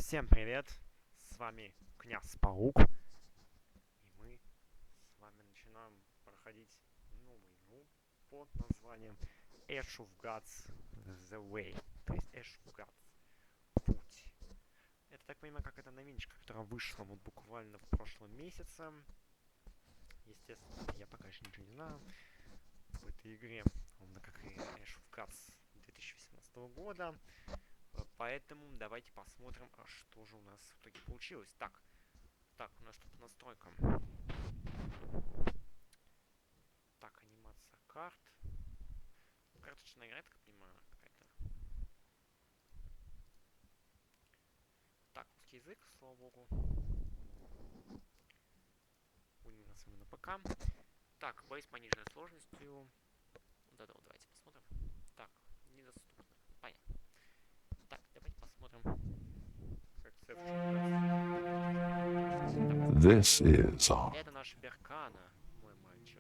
Всем привет! С вами князь Паук. И мы с вами начинаем проходить новую игру под названием Ash of Gods The Way. То есть Ash of Gods Путь. Это, так понимаю, как это новиночка, которая вышла вот буквально в прошлом месяце. Естественно, я пока еще ничего не знаю в этой игре, ровно как и Ash of Gods 2018 года. Поэтому давайте посмотрим, что же у нас в итоге получилось. Так, у нас что по настройкам. Так, анимация карт. Карточная игра, я так понимаю, какая-то. Так, русский язык, слава богу. Будем у нас именно ПК. Так, бой с пониженной сложностью. Да, давайте посмотрим. Так, недоступно. Понятно. Так, давайте посмотрим. Как This is all. Это наша Беркана, мой мальчик.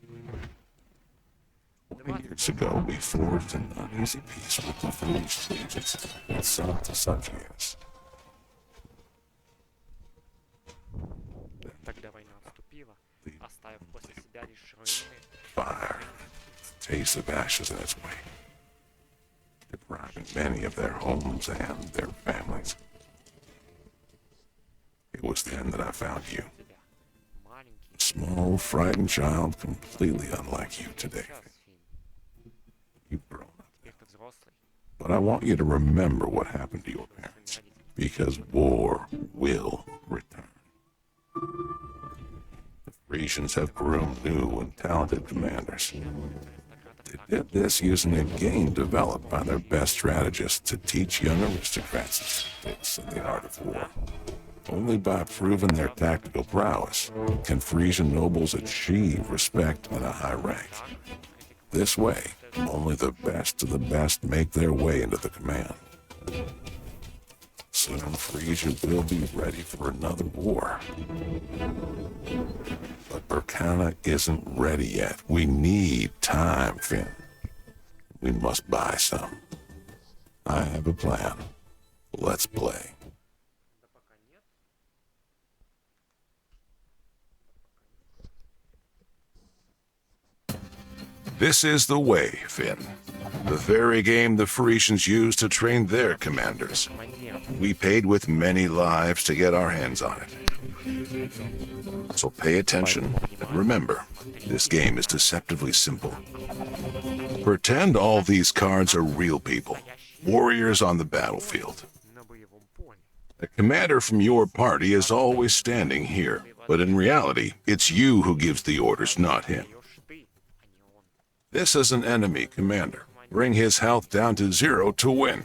20 years ago, we forged an uneasy peace with the foolish legions that sought to subjugate us. Тогда война отступила, оставив после себя лишь руины. Fire, taste of ashes in its wake, depriving many of their homes and their families. It was then that I found you. A small, frightened child, completely unlike you today. You've grown up. But I want you to remember what happened to your parents, because war will return. The Frisians have groomed new and talented commanders. They did this using a game developed by their best strategists to teach young aristocrats this in the art of war. Only by proving their tactical prowess can Frisian nobles achieve respect and a high rank. This way, only the best of the best make their way into the command. Soon Frisia will be ready for another war. But Berkana isn't ready yet. We need time, Finn. We must buy some. I have a plan. Let's play. This is the way, Finn. The very game the Frisians used to train their commanders. We paid with many lives to get our hands on it. So pay attention and remember, this game is deceptively simple. Pretend all these cards are real people, warriors on the battlefield. A commander from your party is always standing here, but in reality, it's you who gives the orders, not him. This is an enemy commander. Bring his health down to 0 to win.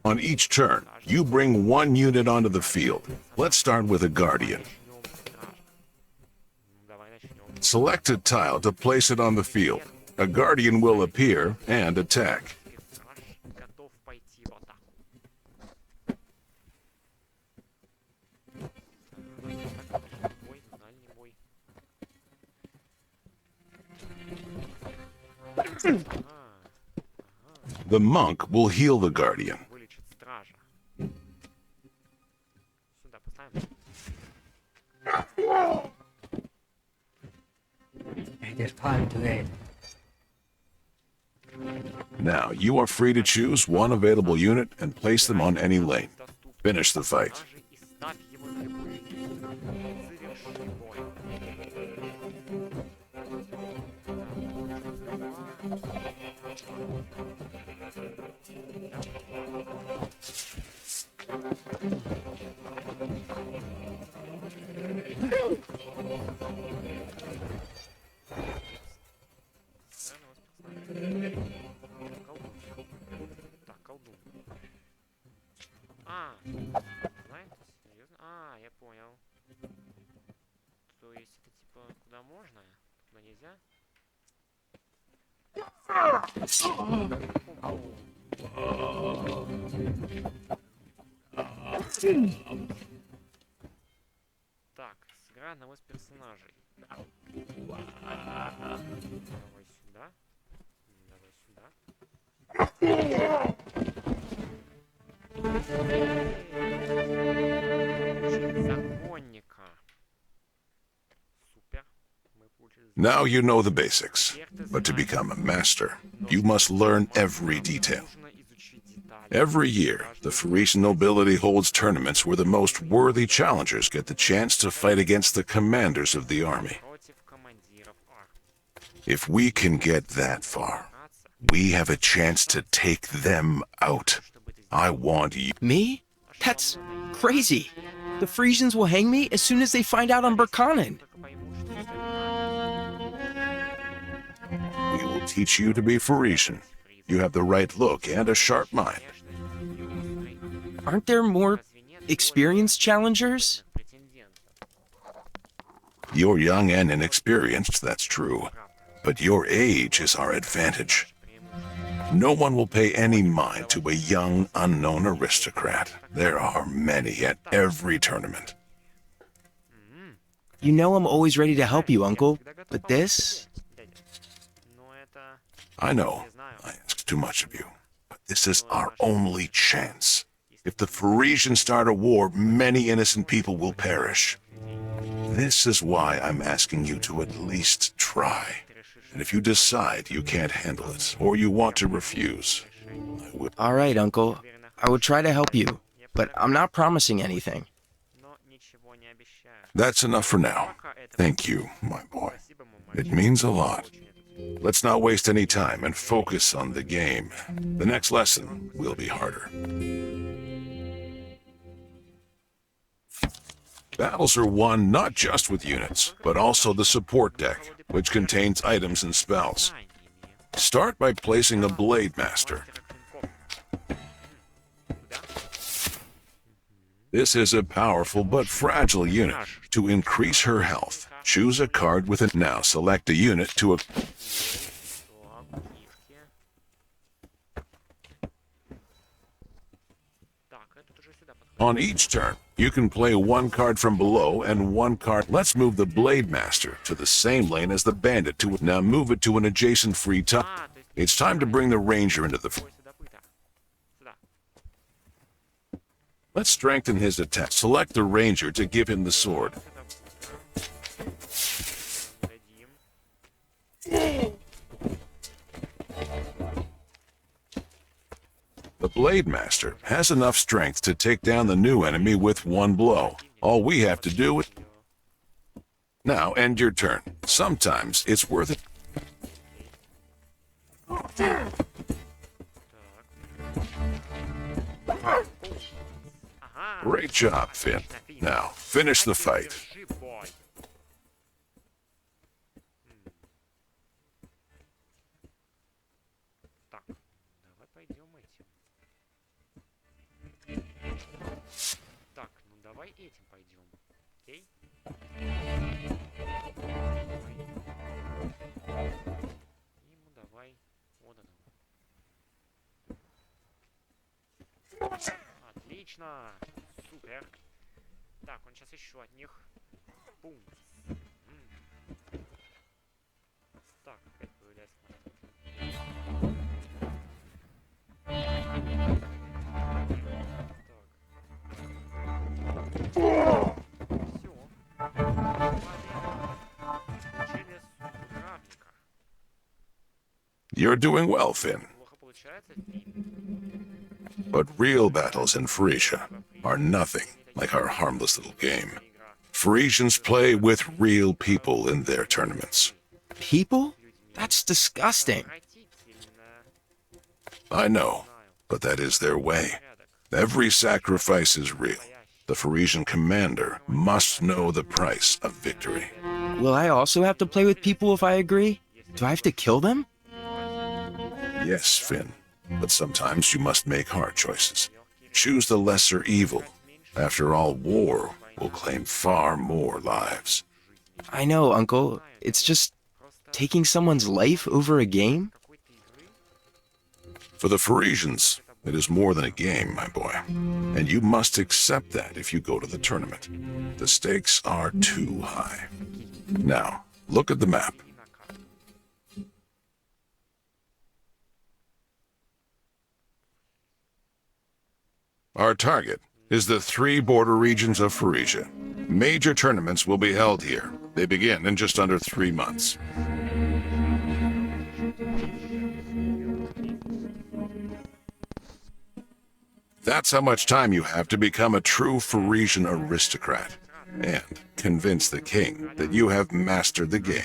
On each turn, you bring one unit onto the field. Let's start with a guardian. Select a tile to place it on the field. A guardian will appear and attack. The monk will heal the guardian. It is time to end. Now, you are free to choose one available unit and place them on any lane. Finish the fight. Так, колдун. Знаете, серьезно? Я понял. То есть это типа куда можно, куда нельзя? Так, сыграй одного из персонажей. Давай сюда. Давай сюда. Законника. Супер. Мы получили Now you know the basics, but to become a master, you must learn every detail. Нужно изучить детали. Every year, the Frisian nobility holds tournaments where the most worthy challengers get the chance to fight against the commanders of the army. Против командиров армии. If we can get that far, we have a chance to take them out. I want you. Me? That's crazy. The Frisians will hang me as soon as they find out I'm Berkanen. Только поймут, что если We will teach you to be Frisian. You have the right look and a sharp mind. Aren't there more experienced challengers? You're young and inexperienced, that's true. But your age is our advantage. No one will pay any mind to a young, unknown aristocrat. There are many at every tournament. You know I'm always ready to help you, Uncle. But this? I know I ask too much of you, but this is our only chance. If the Frisians start a war, many innocent people will perish. This is why I'm asking you to at least try. And if you decide you can't handle it, or you want to refuse, I will. All right, Uncle. I will try to help you, but I'm not promising anything. That's enough for now. Thank you, my boy. It means a lot. Let's not waste any time and focus on the game. The next lesson will be harder. Battles are won not just with units, but also the support deck, which contains items and spells. Start by placing a Blade Master. This is a powerful but fragile unit. To increase her health, choose a card with it. Now select a unit to a... On each turn, you can play one card from below and one card. Let's move the Blade Master to the same lane as the Bandit to now move it to an adjacent free top. It's time to bring the Ranger into the... Let's strengthen his attack. Select the Ranger to give him the sword. The Blade Master has enough strength to take down the new enemy with one blow. All we have to do is... Now end your turn. Sometimes it's worth it. Great job, Finn. Now, finish the fight. Так, ну давай этим пойдем. Окей? Ему давай вот это. Отлично! Супер! Так, он сейчас еще от них. Бум! Так, опять появляется. Все. Через травника. You're doing well, Finn. Плохо получается. But real battles in Frisia are nothing like our harmless little game. Frisians play with real people in their tournaments. People? That's disgusting. I know, but that is their way. Every sacrifice is real. The Frisian commander must know the price of victory. Will I also have to play with people if I agree? Do I have to kill them? Yes, Finn, but sometimes you must make hard choices. Choose the lesser evil. After all, war will claim far more lives. I know, Uncle. It's just taking someone's life over a game? For the Frisians, it is more than a game, my boy. And you must accept that if you go to the tournament. The stakes are too high. Now, look at the map. Our target is the 3 border regions of Frisia. Major tournaments will be held here. They begin in just under 3 months. That's how much time you have to become a true Frisian aristocrat and convince the king that you have mastered the game.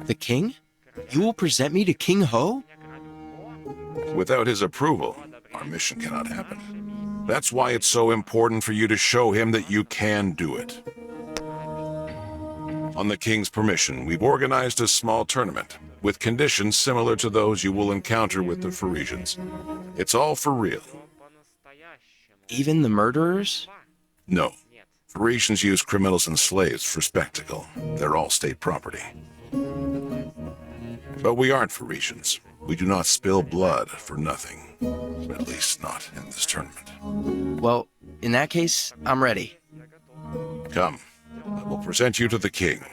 The king? You will present me to King Ho? Without his approval, our mission cannot happen. That's why it's so important for you to show him that you can do it. On the king's permission, we've organized a small tournament with conditions similar to those you will encounter with the Frisians. It's all for real. Even the murderers? No. Frisians use criminals and slaves for spectacle. They're all state property. But we aren't Frisians. We do not spill blood for nothing. At least not in this tournament. Well, in that case, I'm ready. Come. I will present you to the king.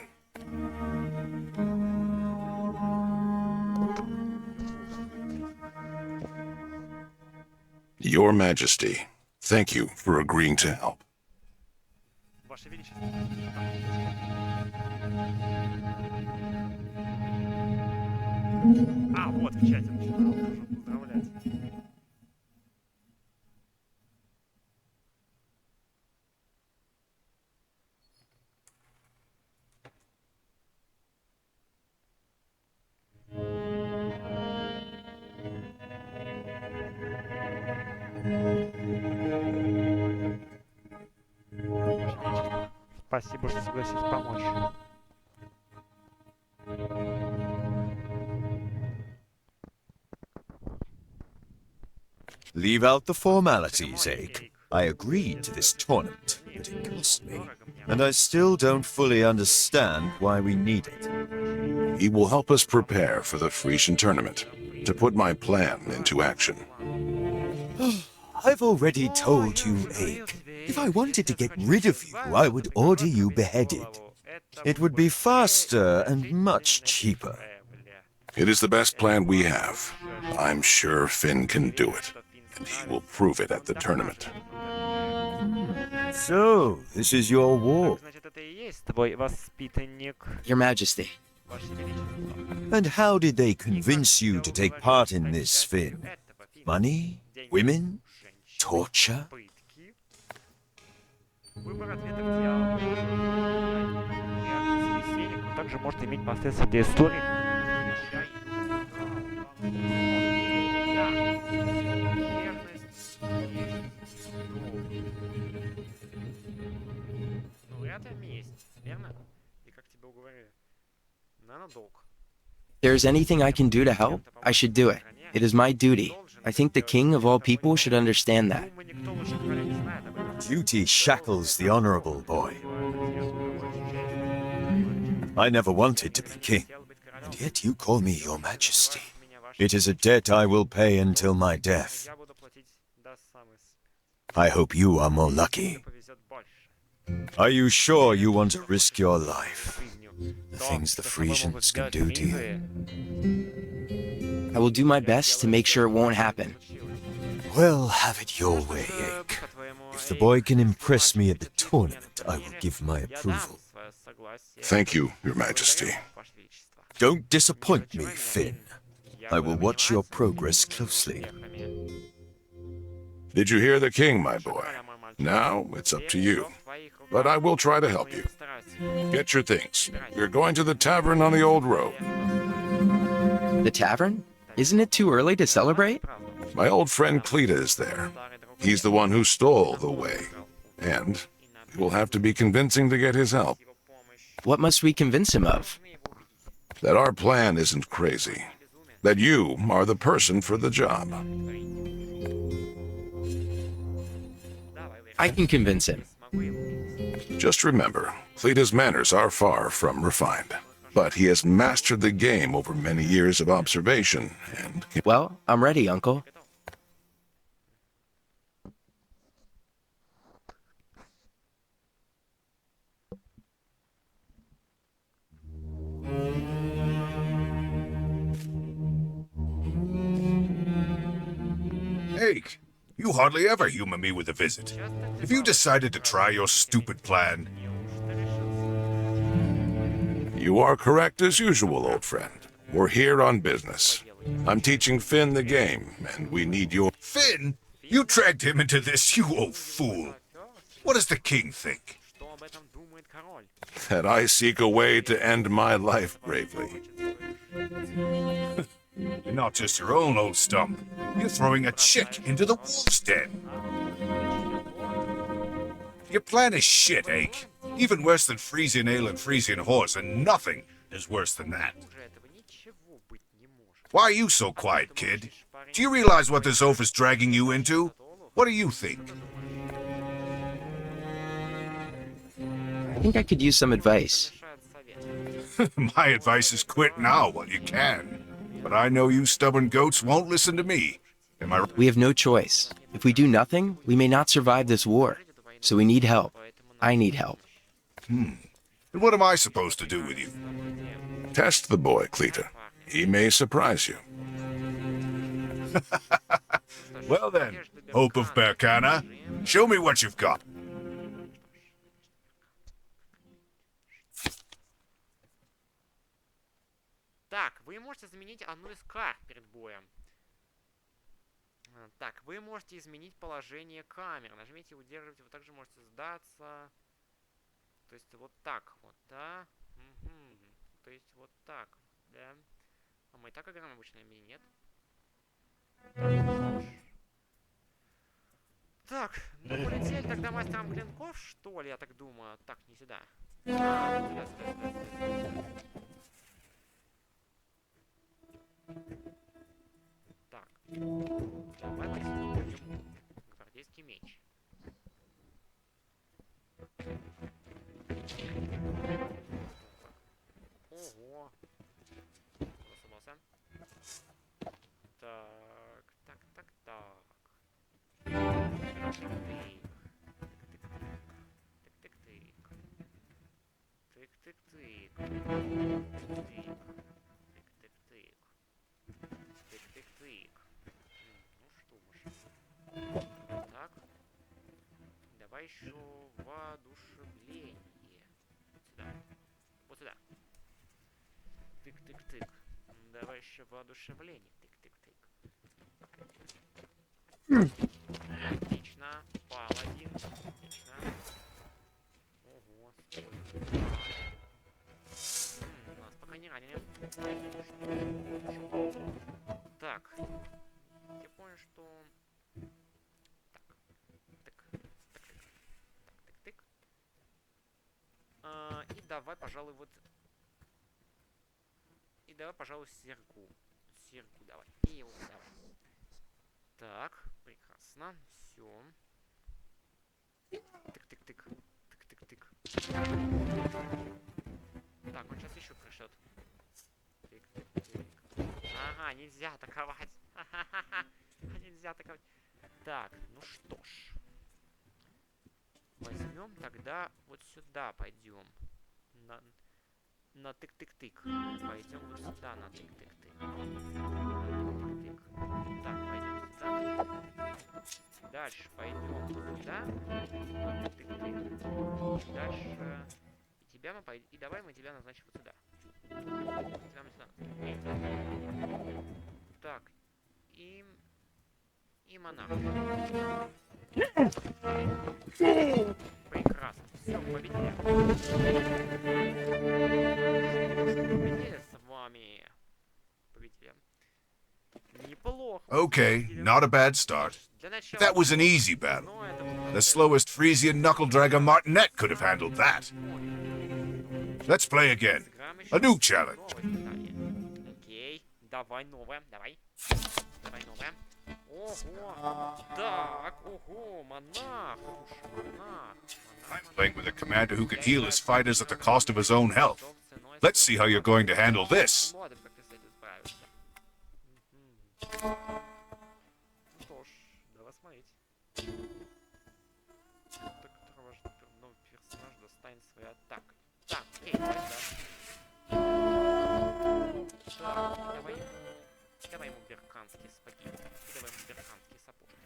Your Majesty, thank you for agreeing to help. Ваше Величество. А, вот, в чате начинал уже поздравлять. Ваше Величество, спасибо, что согласились помочь. Leave out the formalities, Ake. I agreed to this tournament, but it cost me. And I still don't fully understand why we need it. He will help us prepare for the Frisian tournament, to put my plan into action. I've already told you, Ake. If I wanted to get rid of you, I would order you beheaded. It would be faster and much cheaper. It is the best plan we have. I'm sure Finn can do it, and he will prove it at the tournament. So, this is your war. Значит, это и есть твой воспитанник, Your Majesty. Ваше Величество. And how did they convince you to take part in this, Finn? Money? Women? Torture? Пытки. Выбор ответов дьявола. Реакция собеседника, но также может иметь последствия для истории. Окей, да. Верность и долг. Ну, это месть, верно? И как тебе уговорили? Наверное, долг. If there's anything I can do to help, I should do it. It is my duty. I think the king of all people should understand that. Думаю, никто лучше короля не знает об этом. Duty shackles the honorable boy. I never wanted to be king, and yet you call me your majesty. It is a debt I will pay until my death. Я буду платить до самой смерти. I hope you are more lucky. Повезет больше. Are you sure you want to risk your life? Жизнью. The То, things the что с тобой могут Frisians can сделать do to you. фрицы, I will do my best to make sure it won't happen. случилось. Well, have it your way, Ake. If the boy can impress me at the tournament, I will give my Я дам approval. свое согласие. Thank you, Your Majesty. Ваше Величество. Don't disappoint me, Finn. Я I will буду watch your заниматься progress closely. успехами. Did you hear the king, my boy? Шакаля, мой мальчик. Now it's up to you. Всё в твоих руках. But I will try to help Но я you. постараюсь. Get your things. We're going to the tavern on the old road. The tavern? Isn't it too early to celebrate? My old friend Cleta is there. He's the one who stole the way. And we will have to be convincing to get his help. What must we convince him of? That our plan isn't crazy. That you are the person for the job. I can convince him. Just remember, Cleta's manners are far from refined. But he has mastered the game over many years of observation and Well, I'm ready, Uncle. Ake, you hardly ever humor me with a visit. Have you decided to try your stupid plan? You are correct as usual, old friend. We're here on business. I'm teaching Finn the game, and we need your... Finn? You dragged him into this, you old fool. What does the king think? Что об этом думает король? That I seek a way to end my life bravely. Not just your own old stump. You're throwing a chick into the wolf's den. Your plan is shit, Ake. Even worse than Frisian ale and Frisian horse, and nothing is worse than that. Хуже этого ничего быть не может. Why are you so quiet, kid? Do you realize what this oaf is dragging you into? What do you think? I think I could use some advice. Решает совет. My advice is quit now while you can. But I know you stubborn goats won't listen to me. Am I right? We have no choice. If we do nothing, we may not survive this war. So we need help. I need help. And what am I supposed to do with you? Test the boy, Cleta. He may surprise you. Well then, Hope of Berkana, show me what you've got. Так, вы можете заменить одну из карт перед боем. Так, вы можете изменить положение камер. Нажмите и удерживайте. Вы также можете сдаться. То есть вот так вот, да? Угу. То есть вот так, да? А мы и так играем обычно или нет? Так, ну полетели тогда мастером клинков, что ли, я так думаю. Так, не сюда. Сюда. Так. Давай возьмем гвардейский меч. Ого. Засобался. Так. Тык-тык-тык. Тык-тык-тык. Ну что ж. Так. Давай еще воодушевление. Сюда. Вот сюда. Тык-тык-тык. Давай еще воодушевление. Тык-тык-тык. Отлично. Паладин. Отлично. Ого. Нас пока не ранили. Так. Я понял, что... Так. И давай, пожалуй, вот... И давай, пожалуй, серку. Серку давай. И вот давай. Так, прекрасно. Все. Тык-тык-тык. Тык-тык-тык. Так, он сейчас еще пришлет. Тык-тык-тык. Ага, нельзя атаковать. Нельзя атаковать. Так, ну что ж. Возьмем тогда вот сюда пойдем. На тык-тык-тык. Пойдем вот сюда на тык-тык-тык. Тык-тык. Так, пойдем сюда. Дальше пойдем сюда. На тык-тык-тык. Дальше. И тебя мы пойдем. И давай мы тебя назначим вот сюда. Тебя мы сюда. Так. И монарх. Прекрасно. Все, победили. Победили с вами. Победили. Неплохо. Okay, not a bad start. Для начала. That was an easy battle. Но это было The slowest Frisian knuckle-dragger Martinet could have handled that. Let's play again. A new challenge. новое испытание. Окей. Давай новое. Давай. Давай новое. Ого. Так. Ого. Монах. Монах. I'm playing with a commander who can heal his fighters at the cost of his own health. Let's see how you're going to handle this. Смотрим, как ты с этим справишься. Что ж, давай смотреть. Так, ваш новый персонаж достанет своей атакой. Так, окей, давай сюда. Так, давай ему берканские сапоги. Давай ему берканские сапожки.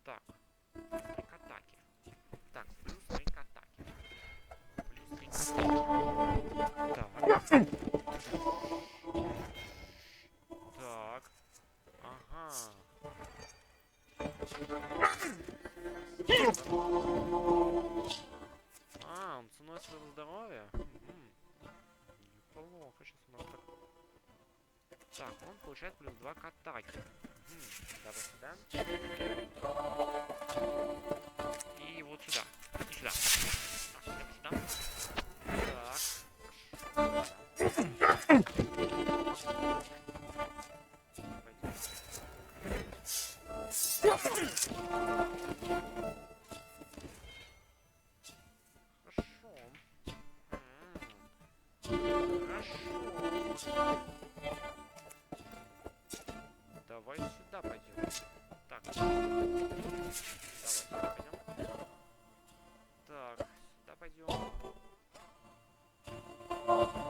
Так. Три к атаке. Так, плюс 3 к атаке. Плюс 3 к атаке. Так. Так. Ага. А, он ценой своего здоровья? Неплохо, сейчас у нас так... Так, он получает плюс 2 к атаке. Давай сюда. И вот сюда. И сюда. Так, сюда. Так. Хорошо. Давай сюда пойдем. Так. Давай сюда пойдем. Так, сюда пойдем.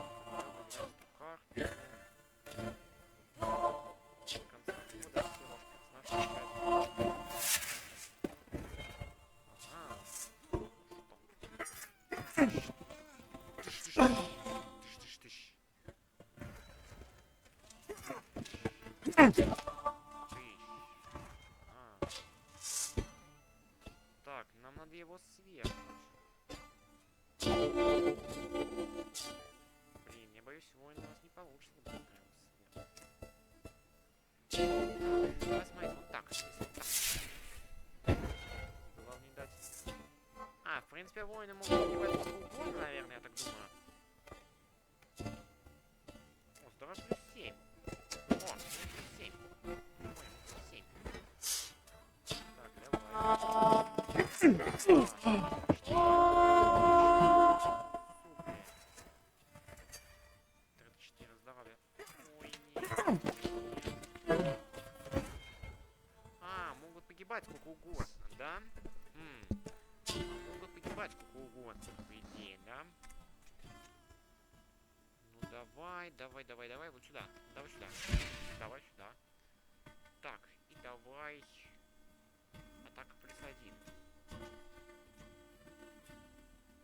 Так, нам надо его свернуть. Блин, я боюсь, сегодня у нас не получится быстро его свернуть. Давай смотреть, вот так, если вот так. Главное не дать... А, в принципе, воины могут убивать угодно, наверное, я так думаю. О, здорово, плюс 7. О, плюс 7. Ой, плюс 7. Так, давай. Здоровья. Ой, нет. А, могут погибать сколько угодно, да? Могут погибать сколько угодно, по идее, да? Ну давай, вот сюда. Давай сюда. Давай сюда. Так, и давай... Атака плюс 1.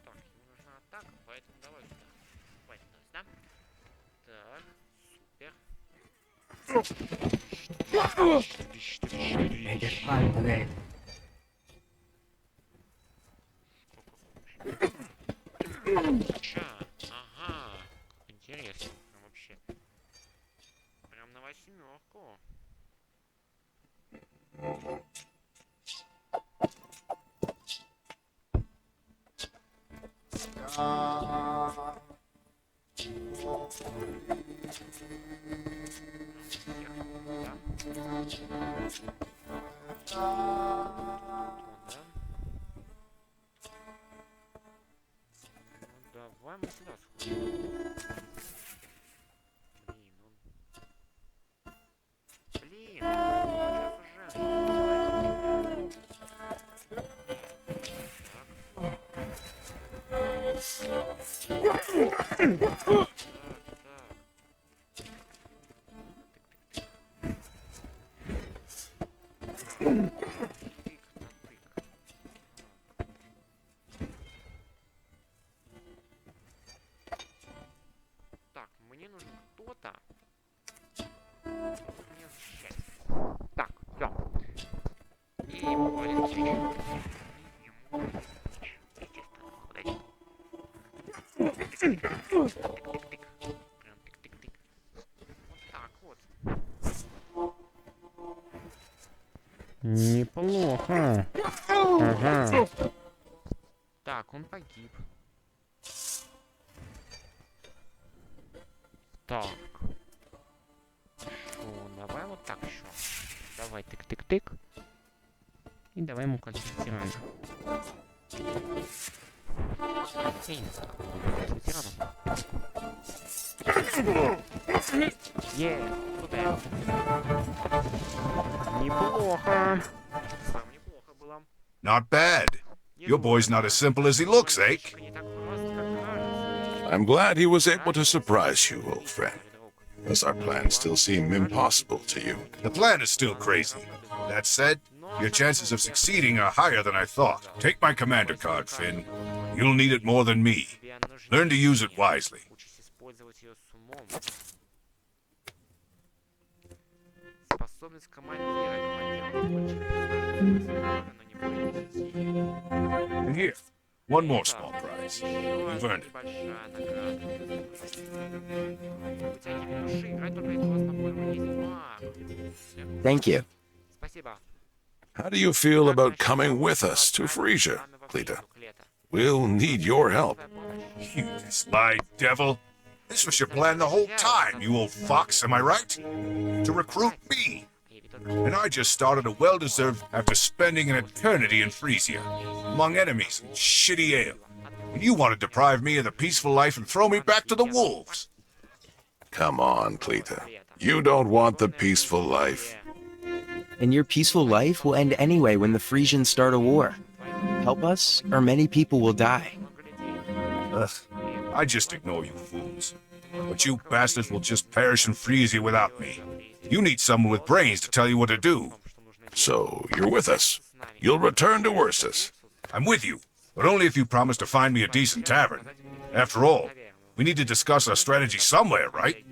Так, ему нужна атака, поэтому давай сюда. Давай сюда. Так, супер. It is time to wait. Ага. Интересно. Вообще. Прям на 8-ку. Давай мы сюда сходим. Блин, сейчас уже. Так. Так, мне нужен кто-то меня защищать. Так, все. И ему будет естественно, тык-тык-тык. Прям тык-тык-тык. Вот так вот. Неплохо. Ага. Так, он погиб. Так. Шо, давай вот так еще. Давай тык-тык-тык. И давай ему кольцо тирана. Я не знаю, как будет тираном. Супер. Неплохо. Сам неплохо было. Not bad. Your boy's not as simple as he looks, Ake. Не так просто, как кажется. I'm glad he was able to surprise you, old friend. Does our plan still seem impossible to you? The plan is still crazy. That said, your chances of succeeding are higher than I thought. Take my commander card, Finn. You'll need it more than me. Learn to use it wisely. Учись использовать ее с умом. Способность командира. Командир но не бойтесь идти. And here, one more small prize. You've earned it. Большая награда. Вытягивание души. Играть только если у вас по-моему есть маг. Thank you. Спасибо. How do you feel about coming with us to Frisia, Cleta? We'll need your help. You sly devil. This was your plan the whole time, you old fox, am I right? To recruit me. And I just started a well-deserved after spending an eternity in Frisia, among enemies and shitty ale. And you want to deprive me of the peaceful life and throw me back to the wolves. Come on, Cleta. You don't want the peaceful life. And your peaceful life will end anyway when the Frisians start a war. Help us, or many people will die. Ugh, I just ignore you fools. But you bastards will just perish in Frisia without me. You need someone with brains to tell you what to do. So, you're with us. You'll return to Ursus. I'm with you, but only if you promise to find me a decent tavern. After all, we need to discuss our strategy somewhere, right?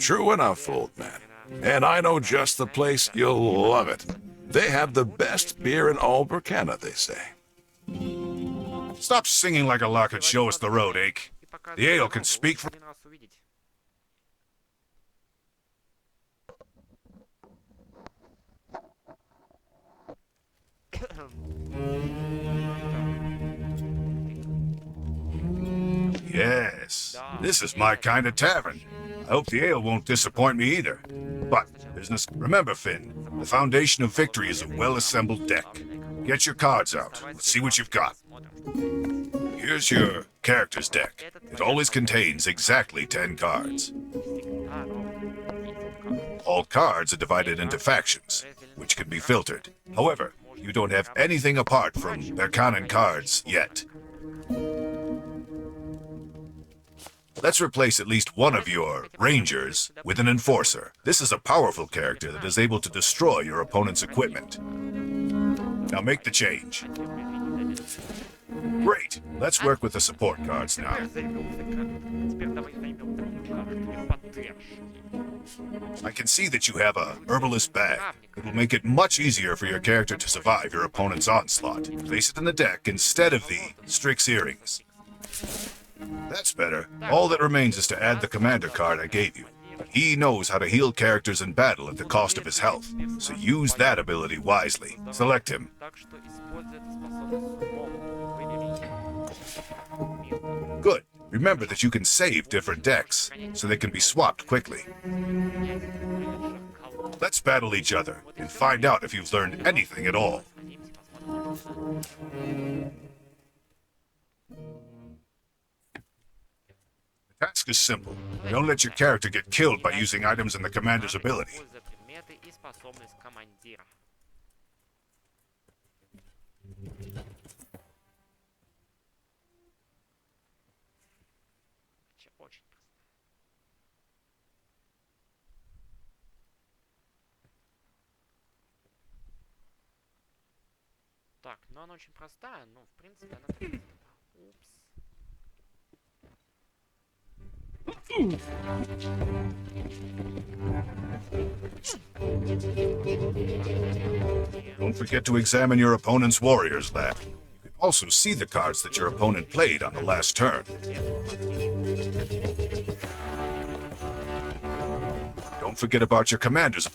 True enough, old man. And I know just the place. You'll love it. They have the best beer in all Burkina, they say. Stop singing like a lark and show us the road, Ake. The ale can speak for... Yes, this is my kind of tavern. I hope the ale won't disappoint me either. But, business... Remember, Finn, the foundation of victory is a well-assembled deck. Get your cards out. Let's see what you've got. Here's your character's deck. It always contains exactly 10 cards. All cards are divided into factions, which can be filtered. However, you don't have anything apart from Berkanan cards yet. Let's replace at least one of your rangers with an enforcer. This is a powerful character that is able to destroy your opponent's equipment. Now make the change. Great. Let's work with the support cards now. I can see that you have a herbalist bag. It will make it much easier for your character to survive your opponent's onslaught. Place it in the deck instead of the Strix earrings. That's better. All that remains is to add the commander card I gave you. He knows how to heal characters in battle at the cost of his health, so use that ability wisely. Select him. Good. Remember that you can save different decks, so they can be swapped quickly. Let's battle each other, and find out if you've learned anything at all. The task is simple. Don't let your character get killed by using items in the commander's ability. Так, ну она очень простая, но в принципе она... Упс. Don't forget to examine your opponent's warrior's lab. You can also see the cards that your opponent played on the last turn. Don't forget about your commander's...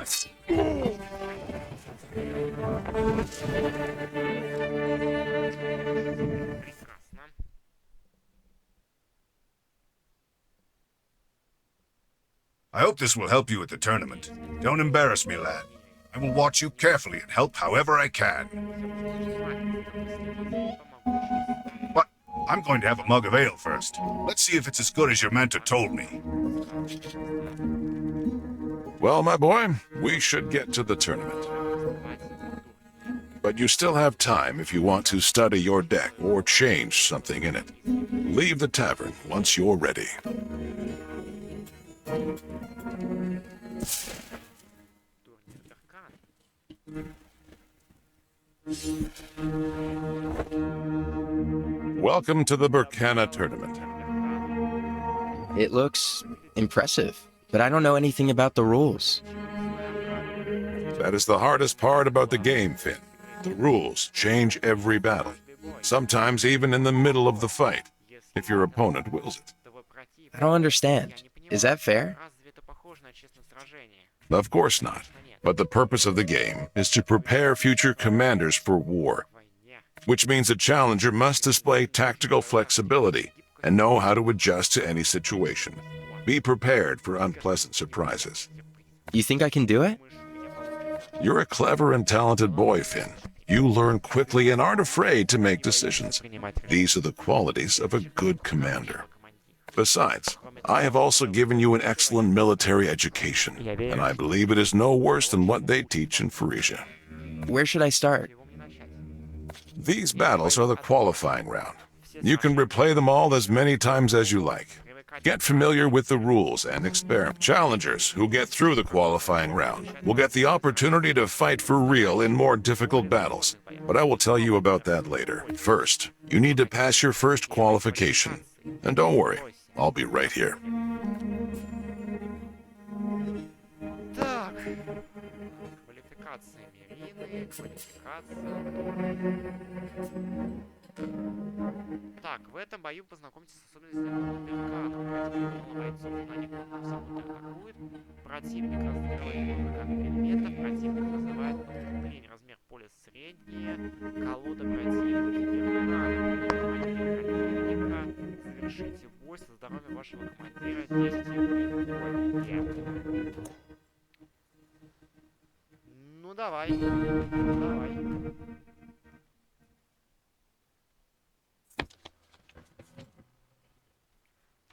Прекрасно. I hope this will help you at the tournament. Don't embarrass me, lad. I will watch you carefully and help however I can. What? I'm going to have a mug of ale first. Let's see if it's as good as your mentor told me. Well, my boy, we should get to the tournament. But you still have time if you want to study your deck or change something in it. Leave the tavern once you're ready. Welcome to the Burkana tournament. It looks impressive, but I don't know anything about the rules. That is the hardest part about the game, Finn. The rules change every battle, sometimes even in the middle of the fight, if your opponent wills it. I don't understand. Is that fair? Of course not. But the purpose of the game is to prepare future commanders for war, which means a challenger must display tactical flexibility and know how to adjust to any situation. Be prepared for unpleasant surprises. You think I can do it? You're a clever and talented boy, Finn. You learn quickly and aren't afraid to make decisions. These are the qualities of a good commander. Besides, I have also given you an excellent military education, and I believe it is no worse than what they teach in Frisia. Where should I start? These battles are the qualifying round. You can replay them all as many times as you like. Get familiar with the rules and experiment. Challengers who get through the qualifying round will get the opportunity to fight for real in more difficult battles, but I will tell you about that later. First, you need to pass your first qualification. And don't worry, I'll be right here. Так. Квалификация Мирины, квалификация. Так, в этом бою познакомьтесь с особенностями Беркана. Мало бойцов на некоторых самых атакует. Противник раздвигает много предметов. Противник называет подкрепление. Размер поля среднее. Колода противника. Беркана. Завершите бой со здоровьем вашего командира. 10 поле. Ну давай. Давай.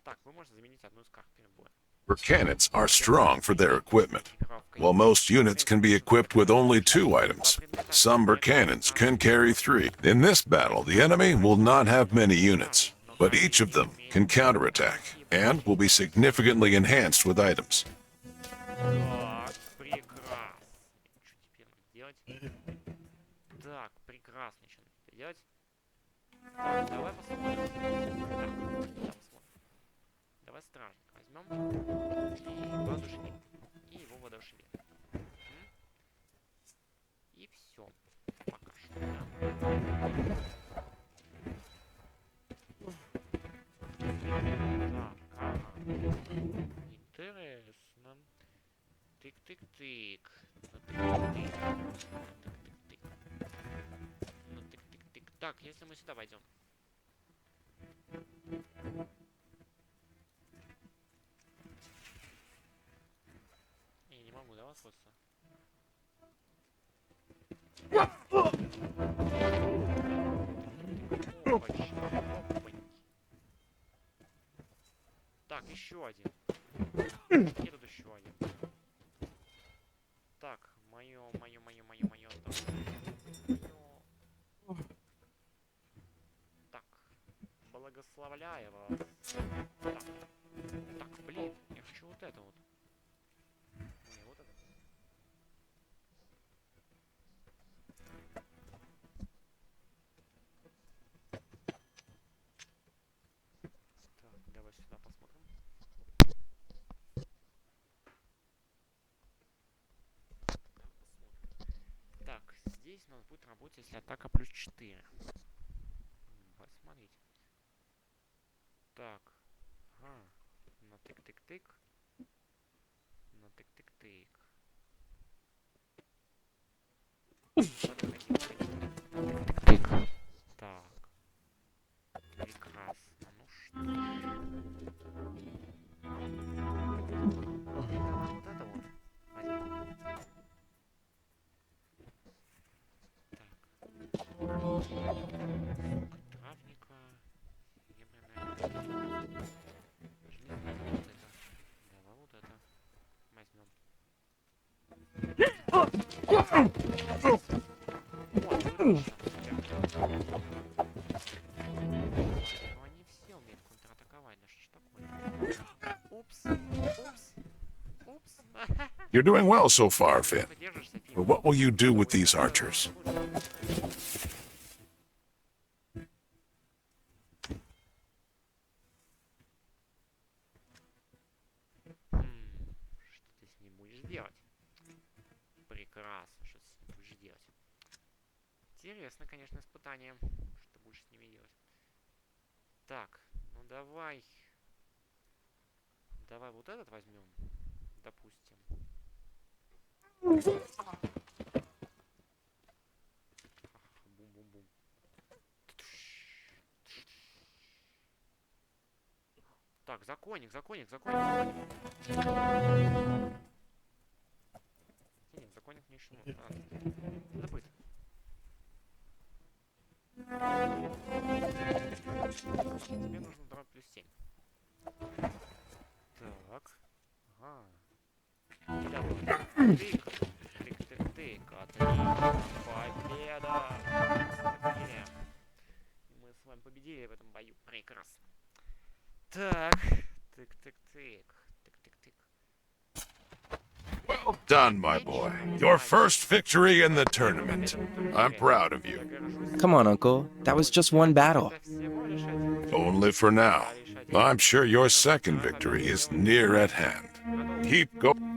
Так, вы можете заменить одну из карт перед боем. Burkanids are strong for their equipment. While most units can be equipped with only 2 items, some Burkanids can carry 3. In this battle, the enemy will not have many units, but each of them can counterattack and will be significantly enhanced with items. Так, прекрасно. Что теперь надо делать? Так, прекрасно. Что надо теперь делать? Так, давай посмотрим. Так, посмотрим. Давай стражника возьмем. И воодушевим. И его воодушевим. И все. Пока что, да. Так, ага. Интересно. Тык-тык-тык. Ну тык-тык-тык. Тык-тык-тык. Ну тык-тык-тык. Так, если мы сюда пойдем. Я не могу, да, воспользоваться? Так, еще один. И тут еще один. Так, мое. Так, благословляю вас. Так, блин, я хочу вот это вот. Не, вот это. Так, давай сюда посмотрим. Так, здесь у нас будет работать, если атака плюс 4. Посмотрите. Так. Ага. На тык-тык-тык. На тык-тык-тык. Тык. Так. Прекрасно. Ну что ж. Вот это вот. Возьмем. Травника. Серебряная. Железная. Вот это. Давай вот это. Возьмем. Вот, выручил. Но они все умеют контратаковать. Да что ж такое? Упс. Упс. Упс. You're doing well so far, Finn. Подержишься, Финн. But what will you do with these archers? Что ты с ним будешь делать? Прекрасно, что ты с ним будешь делать. Интересно, конечно, испытание. Что ты будешь с ними делать? Так, ну давай. Давай вот этот возьмем. Допустим. Бум-бум-бум. Так, законник. Нет, законник мне еще нужен. Забыть. Тебе нужно дробь плюс 7. Так. Ага. Давай. Тык. Отлично. Победа. Победили. Мы с вами победили в этом бою. Прекрасно. Так. Тык. Well done, my boy. Your first victory in the tournament. I'm proud of you. Come on, Uncle. That was just one battle. Only for now. I'm sure your second victory is near at hand. Keep going.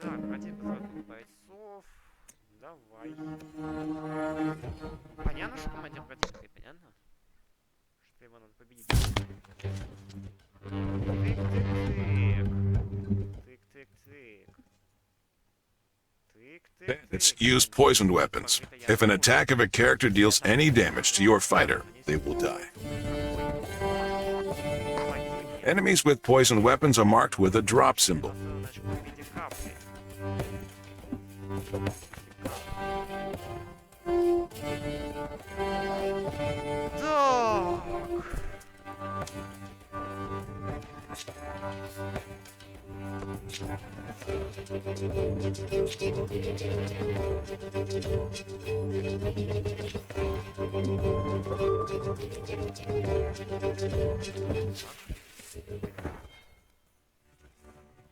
Так, один из бойцов. Давай. Понятно, что командир противника, понятно? Что его надо победить. Bandits use poisoned weapons. If an attack of a character deals any damage to your fighter, they will die. Enemies with poisoned weapons are marked with a drop symbol.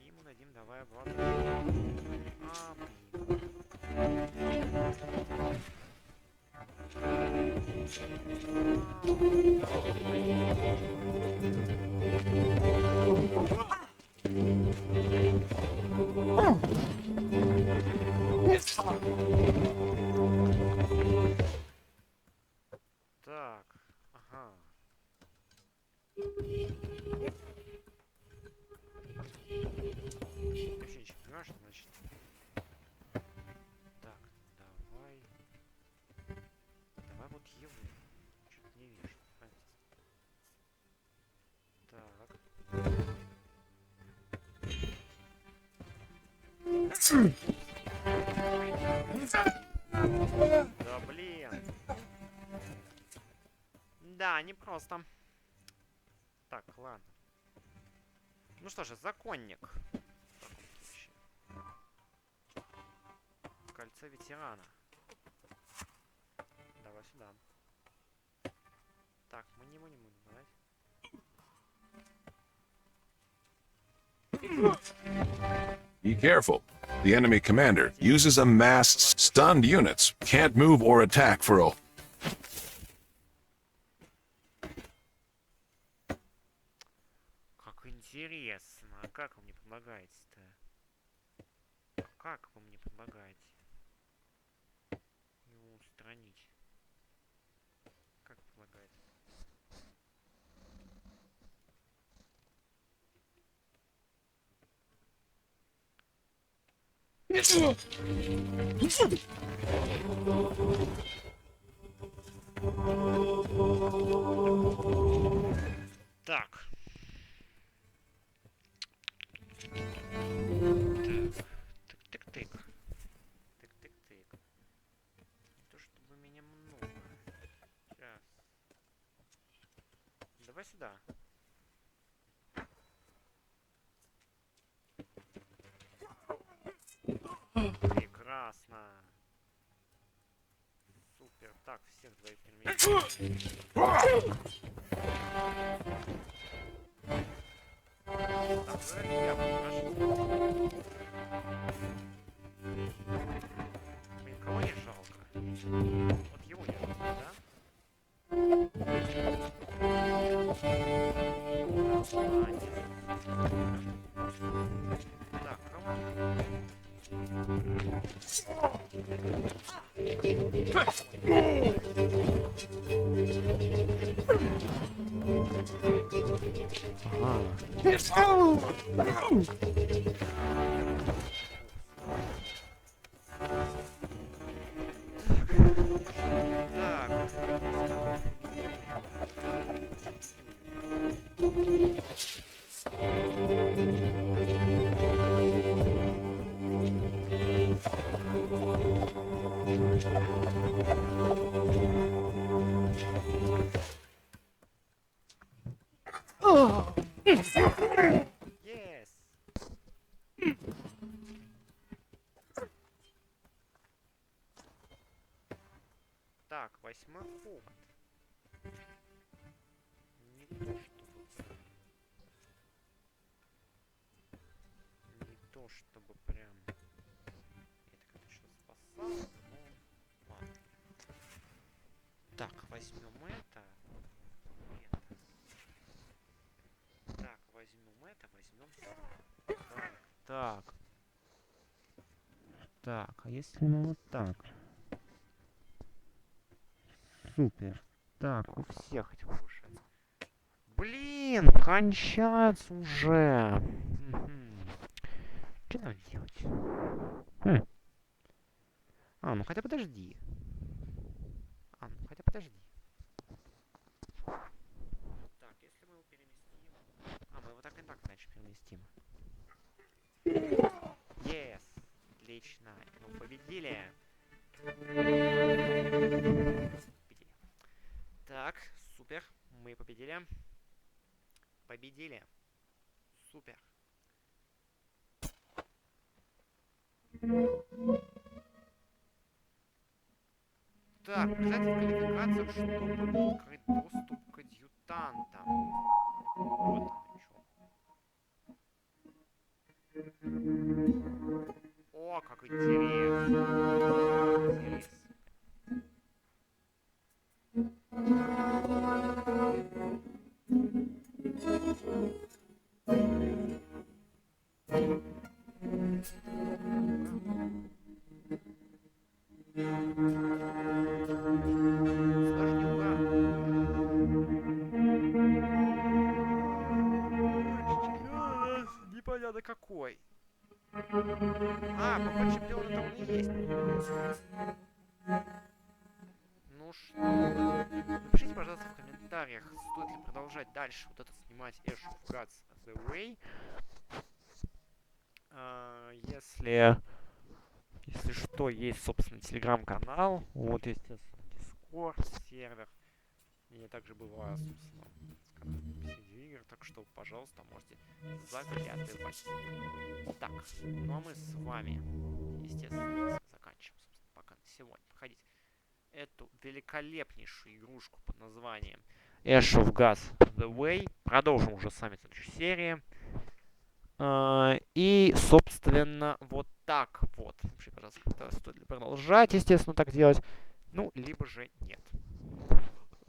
Ему дадим, давай обладать. Так, ага. Вообще ничего не понимаешь, что значит. Так, давай. Давай вот его. Что-то не вижу. Так. Да блин. Да, непросто. Так, ладно. Ну что же, законник. В таком случае. Кольцо ветерана. Давай сюда. Так, мы не будем давать. Be careful. The enemy commander uses a mass stunned units. Can't move or attack for a... Как интересно. А как вы мне помогаете-то? Как вы мне помогаете? Его устранить. Как помогаете? Так. Тык-тык-тык. Тык-тык-тык. Не то чтобы меня много. Сейчас. Давай сюда. Прекрасно. Супер. Так, всех двоих переместим. Так, я покажу. Блин, кого не жалко? Вот его не жалко, да? Так, кого? Yes. Так, 8-й ход. Не то, чтобы... Не то, чтобы прям... Это, конечно, спасало, но... Ладно. Так, возьмем это. Так, возьмем это, возьмем... Так. Так, а если мы вот так? Супер. Так, у всех этих повышать. Блин, кончается уже. Что нам делать? А, ну хотя подожди. Подожди. Так, если мы его переместим... А, мы его так и так, значит, переместим. Yes! Отлично. Ну, победили. Так, супер. Мы победили. Победили. Супер. Так, обязательно квалификация, чтобы открыть доступ к адъютантам. Вот оно что. О, как интересно. Интересно. Непонятно какой. А, поход чемпиона там не есть. Ну что? Напишите, пожалуйста, в комментариях, стоит ли продолжать дальше вот это снимать Ash of Gods The Way. Если что, есть, собственно, телеграм-канал. Вот, естественно, Discord, сервер. Я также бываю, собственно, видеоигр, так что, пожалуйста, можете заглядывать. Так, ну а мы с вами, естественно, заканчиваем, собственно, пока на сегодня проходить эту великолепнейшую игрушку под названием Ash of Gods The Way. Продолжим уже с вами в следующей серии. И, собственно, вот так вот. Напишите, пожалуйста, стоит ли продолжать, естественно, так делать. Ну, либо же нет.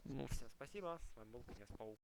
Ну, всем спасибо. С вами был Князь Паук.